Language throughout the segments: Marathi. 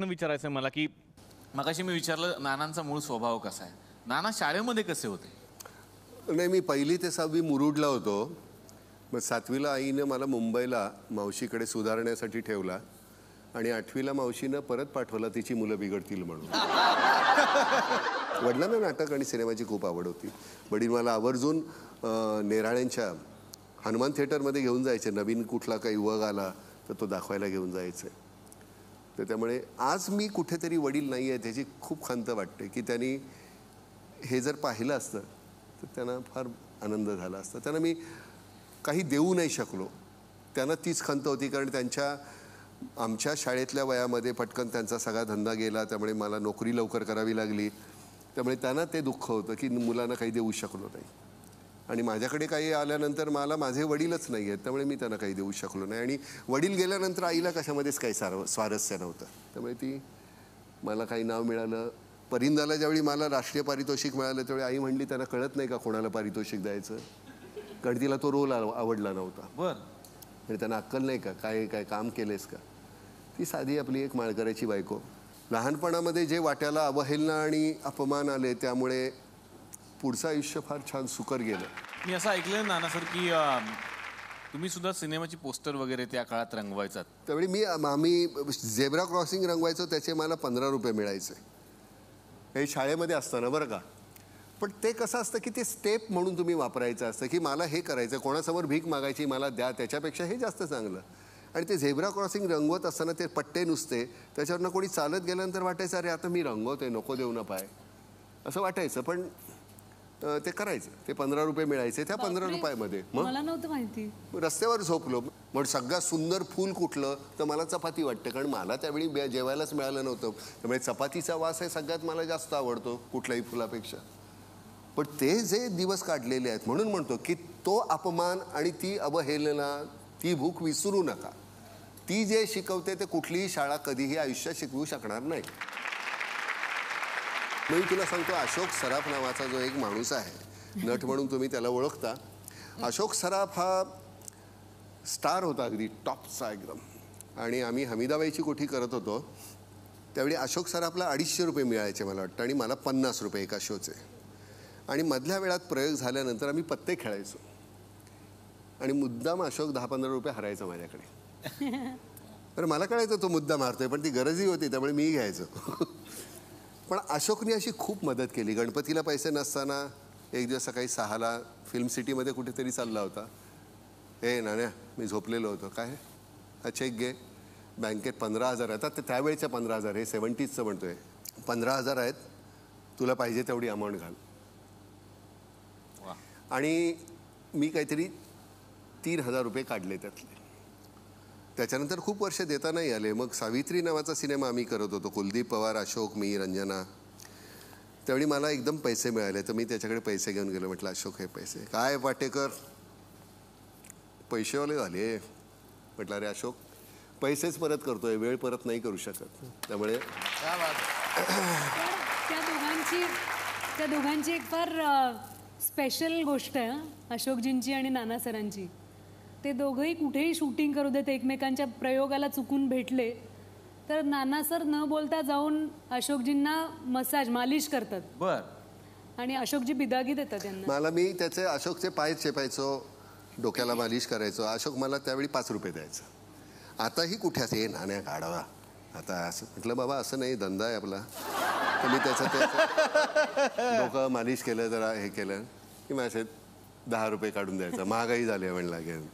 विचारायचं मला की मगाशी मी विचारलं नानांचा मूळ स्वभाव कसा आहे. नाना शाळेमध्ये कसे होते? नाही, मी 1ली ते 6वी मुरुडला होतो. मग 7वीला आईनं मला मुंबईला मावशीकडे सुधारण्यासाठी ठेवला आणि 8वीला मावशीनं परत पाठवला तिची मुलं बिघडतील म्हणून. वडिलांना नाटक आणि सिनेमाची खूप आवड होती. वडील मला आवर्जून नेराळ्यांच्या हनुमान थिएटरमध्ये घेऊन जायचे. नवीन कुठला काही वग आला तर तो दाखवायला घेऊन जायचे. तर त्यामुळे आज मी कुठेतरी वडील नाही आहे त्याची खूप खंत वाटते की त्यांनी हे जर पाहिलं असतं तर त्यांना फार आनंद झाला असता. त्यांना मी काही देऊ नाही शकलो. त्यांना तीच खंत होती कारण आमच्या शाळेतल्या वयामध्ये पटकन त्यांचा सगळा धंदा गेला. त्यामुळे मला नोकरी लवकर करावी लागली. त्यामुळे त्यांना ते दुःख होतं की मुलांना काही देऊ शकलो नाही. आणि माझ्याकडे काही आल्यानंतर मला माझे वडीलच नाही आहेत त्यामुळे मी त्यांना काही देऊ शकलो नाही. आणि वडील गेल्यानंतर आईला कशामध्येच काही स्वारस्य नव्हतं. त्यामुळे ती मला काही नाव मिळालं. परिंदाला ज्यावेळी मला राष्ट्रीय पारितोषिक मिळालं त्यावेळी आई म्हणली त्यांना कळत नाही का कोणाला पारितोषिक द्यायचं, कारण तिला तो रोल आवडला नव्हता. बरं. आणि त्यांना अक्कल नाही का, काय काम केलेस का. ती साधी आपली एक माळकऱ्याची बायको. लहानपणामध्ये जे वाट्याला अवहेलना आणि अपमान आले त्यामुळे पुढचं आयुष्य फार छान सुकर गेलं. मी असं ऐकलं नाना सर की तुम्ही सुद्धा सिनेमाची पोस्टर वगैरे त्या काळात रंगवायचात. त्यावेळी आम्ही झेब्रा क्रॉसिंग रंगवायचो. त्याचे मला 15 रुपये मिळायचे. हे शाळेमध्ये असताना बरं का. पण ते कसं असतं की ते स्टेप म्हणून तुम्ही वापरायचं असतं की मला हे करायचं, कोणासमोर भीक मागायची मला द्या, त्याच्यापेक्षा हे जास्त चांगलं. आणि ते झेब्रा क्रॉसिंग रंगवत असताना ते पट्टे नुसते त्याच्यावरनं कोणी चालत गेल्यानंतर वाटायचं अरे आता मी रंगवतोय, नको देऊ ना पाय, असं वाटायचं. पण ते करायचं. ते 15 रुपये मिळायचे. त्या 15 रुपयामध्ये मला नव्हतं माहिती. रस्त्यावर झोपलो. मग सगळ्यात सुंदर फूल कुठलं तर मला चपाती वाटते, कारण मला त्यावेळी जेवायलाच मिळालं नव्हतं. त्यामुळे चपातीचा वास आहे सगळ्यात मला जास्त आवडतो कुठल्याही फुलापेक्षा. पण ते जे दिवस काढलेले आहेत म्हणून म्हणतो की तो अपमान आणि ती अवहेलना, ती भूक विसरू नका. ती जे शिकवते ते कुठलीही शाळा कधीही आयुष्यात शिकवू शकणार नाही. मी तुला सांगतो, अशोक सराफ नावाचा जो एक माणूस आहे, नट म्हणून तुम्ही त्याला ओळखता. अशोक सराफ हा स्टार होता, अगदी टॉपचा एकदम. आणि आम्ही हमीदाबाईची कोठी करत होतो त्यावेळी अशोक सराफला 250 रुपये मिळायचे मला वाटतं आणि मला 50 रुपये एका शोचे. आणि मधल्या वेळात प्रयोग झाल्यानंतर आम्ही पत्ते खेळायचो आणि मुद्दाम अशोक 10-15 रुपये हरायचा माझ्याकडे. तर मला कळायचं तो मुद्दा मारतोय, पण ती गरजही होती त्यामुळे मी घ्यायचो. पण अशोकने अशी खूप मदत केली. गणपतीला पैसे नसताना एक दिवस सकाळी 6ला फिल्म सिटीमध्ये कुठेतरी चालला होता. ए नाण्या, मी झोपलेलो होतो. काय हा चेक घे, बँकेत 15,000 आहेत. ते त्यावेळेचे 15,000, हे 70चं म्हणतोय. 15,000 आहेत, तुला पाहिजे तेवढी अमाऊंट घाल. आणि मी काहीतरी 3,000 रुपये काढले त्यातले. त्याच्यानंतर खूप वर्ष देता नाही आले. मग सावित्री नावाचा सिनेमा आम्ही करत होतो, कुलदीप पवार, अशोक, मी, रंजना. त्यावेळी मला एकदम पैसे मिळाले तर मी त्याच्याकडे पैसे घेऊन गेलो. म्हटलं अशोक हे पैसे काय, वाटेकर पैसेवाले झाले. म्हटलं अरे अशोक, पैसेच परत करतोय, वेळ परत नाही करू शकत. त्यामुळे त्या दोघांची एक फार स्पेशल गोष्ट आहे अशोकजींची आणि नाना सरांची. ते दोघंही कुठेही शूटिंग करू देत, एकमेकांच्या प्रयोगाला चुकून भेटले तर नाना सर न बोलता जाऊन अशोकजींना मालिश करतात. बर. आणि अशोकजी बिदागी देतात त्यांना. मी त्याचे अशोकचे पाय चेपायचो, डोक्याला मालिश करायचो. अशोक मला त्यावेळी 5 रुपये द्यायचा. आताही कुठे असे नाण्या काढवा आता असं. म्हटलं बाबा असं नाही, धंदा आहे आपला. तर मी त्याचं डोकं मालिश केलं, जरा हे केलं की माझे 10 रुपये काढून द्यायचा. महागाई झाली म्हणून लागेल.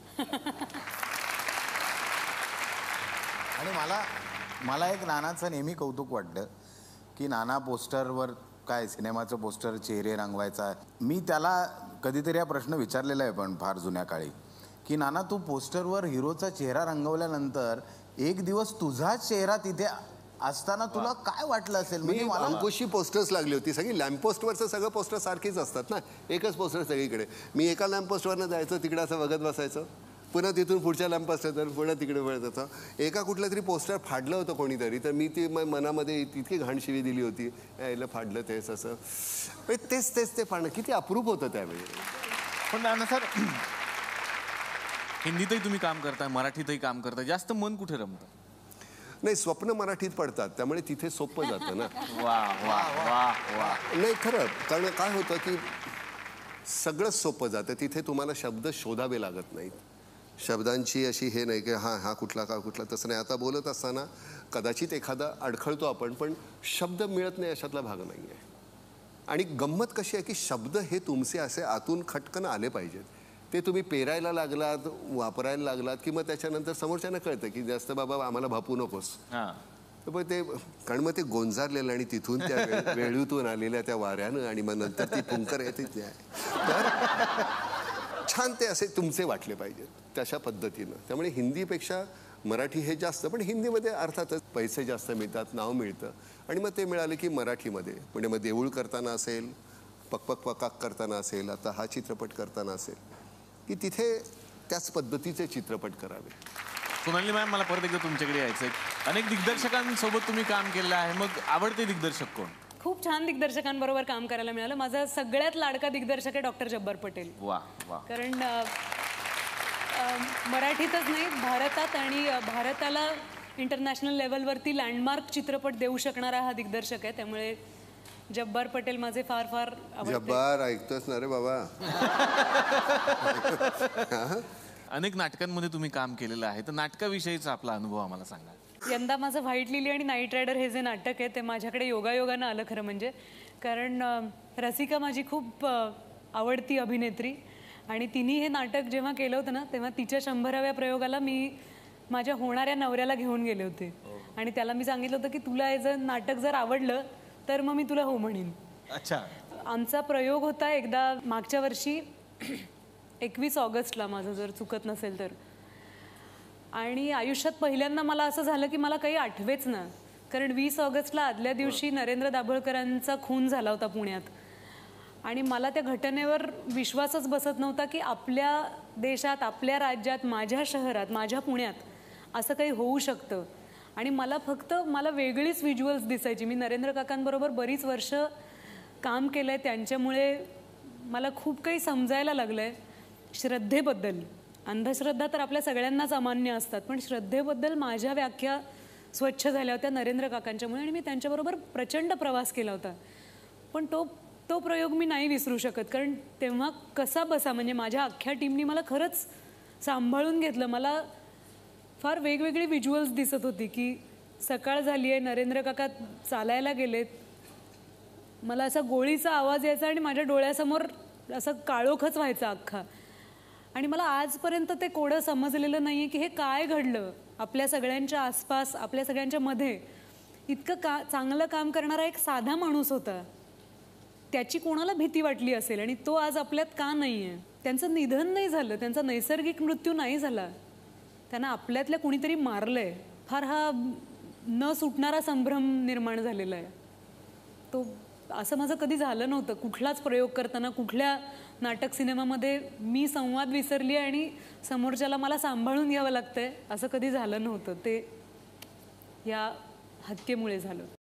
आणि मला एक नानाचं नेहमी कौतुक वाटतं की नाना पोस्टरवर काय सिनेमाचं पोस्टर चेहरे रंगवायचा. मी त्याला कधीतरी हा प्रश्न विचारलेला आहे पण फार जुन्या काळी, की नाना तू पोस्टरवर हिरोचा चेहरा रंगवल्यानंतर एक दिवस तुझा चेहरा तिथे असताना तुला काय वाटलं असेल? म्हणजे मला अंकुशी पोस्टर्स लागली होती. सगळी लॅम्पपोस्टवरचं सगळं पोस्टर सारखीच असतात ना, एकच पोस्टर सगळीकडे. मी एका लॅम्पपोस्टवरनं जायचं, तिकडे असं बघत बसायचं. पुन्हा तिथून पुढच्या लॅम्पपोस्ट तर पुन्हा तिकडे वळत होतं. एका कुठलं तरी पोस्टर फाडलं होतं कोणीतरी, तर मी ती मनामध्ये इतकी घाणशिवी दिली होती, यायला फाडलं तेच असं. तेच ते फाडणं किती अप्रूप होतं त्यावेळी. पण नाना सर, हिंदीतही तुम्ही काम करताय, मराठीतही काम करताय, जास्त मन कुठे रमतं? नाही, स्वप्न मराठीत पडतात त्यामुळे तिथे सोपं जातं ना. वा वा वा वा. नाही खरं, कारण काय होतं की सगळंच सोपं जातं. तिथे तुम्हाला शब्द शोधावे लागत नाहीत. शब्दांची अशी हे नाही की हा कुठला का कुठला, तसं नाही. आता बोलत असताना कदाचित एखादा अडखळतो आपण, पण शब्द मिळत नाही अशातला भाग नाही आहे. आणि गंमत कशी आहे की शब्द हे तुमचे असे आतून खटकन आले पाहिजेत. ते तुम्ही पेरायला लागलात, वापरायला लागलात की मग त्याच्यानंतर समोरच्यांना कळतं की जास्त बाबा आम्हाला भापू नकोस. तर मग ते, कारण मग ते गोंजारलेलं आणि तिथून त्या वेळूतून आलेल्या त्या वाऱ्यानं आणि मग नंतर ती फुंकर येते. तर छान ते असे तुमचे वाटले पाहिजेत तशा पद्धतीनं. त्यामुळे हिंदीपेक्षा मराठी हे जास्त, पण हिंदीमध्ये अर्थातच पैसे जास्त मिळतात, नाव मिळतं. आणि मग ते मिळाले की मराठीमध्ये म्हणजे मग देऊळ करताना असेल, पकपक पकाक करताना असेल, आता हा चित्रपट करताना असेल, की तिथे त्याच पद्धतीचे चित्रपट करावे. सोनाली मॅम, मला परत एकदा तुमच्याकडे यायचं आहे. अनेक दिग्दर्शकांसोबत तुम्ही काम केलेलं आहे, मग आवडते दिग्दर्शक कोण? खूप छान दिग्दर्शकांबरोबर काम करायला मिळालं. माझा सगळ्यात लाडका दिग्दर्शक आहे डॉक्टर जब्बार पटेल. वा वा. कारण मराठीतच नाही, भारतात आणि भारताला इंटरनॅशनल लेवलवरती लँडमार्क चित्रपट देऊ शकणारा हा दिग्दर्शक आहे. त्यामुळे जब्बार पटेल माझे फार फार आवडते. जब्बार ऐकतोस ना रे बाबा. अनेक नाटकांमध्ये तुम्ही काम केलेलं आहे, तर नाटकाविषयीचा आपला अनुभव आम्हाला सांगा. यंदा माझं व्हाईट लिली आणि नाईट रायडर हे जे नाटक आहे ते माझ्याकडे योगायोगानं आलं खरं म्हणजे. कारण रसिका माझी खूप आवडती अभिनेत्री आणि तिने हे नाटक जेव्हा केलं होतं ना, तेव्हा तिच्या 100व्या प्रयोगाला मी माझ्या होणाऱ्या नवऱ्याला घेऊन गेले होते. आणि त्याला मी सांगितलं होतं की तुला हे जर नाटक जर आवडलं तर मग मी तुला हो म्हणेन. अच्छा. आमचा प्रयोग होता एकदा मागच्या वर्षी 21 ऑगस्टला, माझं जर चुकत नसेल तर. आणि आयुष्यात पहिल्यांदा मला असं झालं की मला काही आठवेच ना. कारण 20 ऑगस्टला आदल्या दिवशी नरेंद्र दाभोळकरांचा खून झाला होता पुण्यात. आणि मला त्या घटनेवर विश्वासच बसत नव्हता की आपल्या देशात, आपल्या राज्यात, माझ्या शहरात, माझ्या पुण्यात असं काही होऊ शकतं. आणि मला वेगळीच व्हिज्युअल्स दिसायची. मी नरेंद्र काकांबरोबर बरीच वर्ष काम केलं आहे, त्यांच्यामुळे मला खूप काही समजायला लागलं आहे श्रद्धेबद्दल. अंधश्रद्धा तर आपल्या सगळ्यांनाच अमान्य असतात, पण श्रद्धेबद्दल माझ्या व्याख्या स्वच्छ झाल्या होत्या नरेंद्र काकांच्यामुळे. आणि मी त्यांच्याबरोबर प्रचंड प्रवास केला होता. पण तो प्रयोग मी नाही विसरू शकत. कारण तेव्हा कसा बसा, म्हणजे माझ्या अख्ख्या टीमनी मला खरंच सांभाळून घेतलं. मला फार वेगवेगळी व्हिज्युअल्स दिसत होती की सकाळ झाली आहे, नरेंद्र काका चालायला गेलेत, मला असा गोळीचा आवाज यायचा आणि माझ्या डोळ्यासमोर असं काळोखच व्हायचा अख्खा. आणि मला आजपर्यंत ते कोडं समजलेलं नाही आहे की हे काय घडलं आपल्या सगळ्यांच्या आसपास, आपल्या सगळ्यांच्या मध्ये. इतकं चांगलं काम करणारा एक साधा माणूस होता, त्याची कोणाला भीती वाटली असेल आणि तो आज आपल्यात का नाही आहे. त्यांचं निधन नाही झालं, त्यांचा नैसर्गिक मृत्यू नाही झाला, त्यांना आपल्यातल्या कुणीतरी मारलंय. फार हा न सुटणारा संभ्रम निर्माण झालेला आहे. तो असं माझं कधी झालं नव्हतं. कुठलाच प्रयोग करताना, कुठल्या नाटक सिनेमामध्ये मी संवाद विसरली आणि समोरच्याला मला सांभाळून घ्यावं लागतंय असं कधी झालं नव्हतं. ते या हत्येमुळे झालं.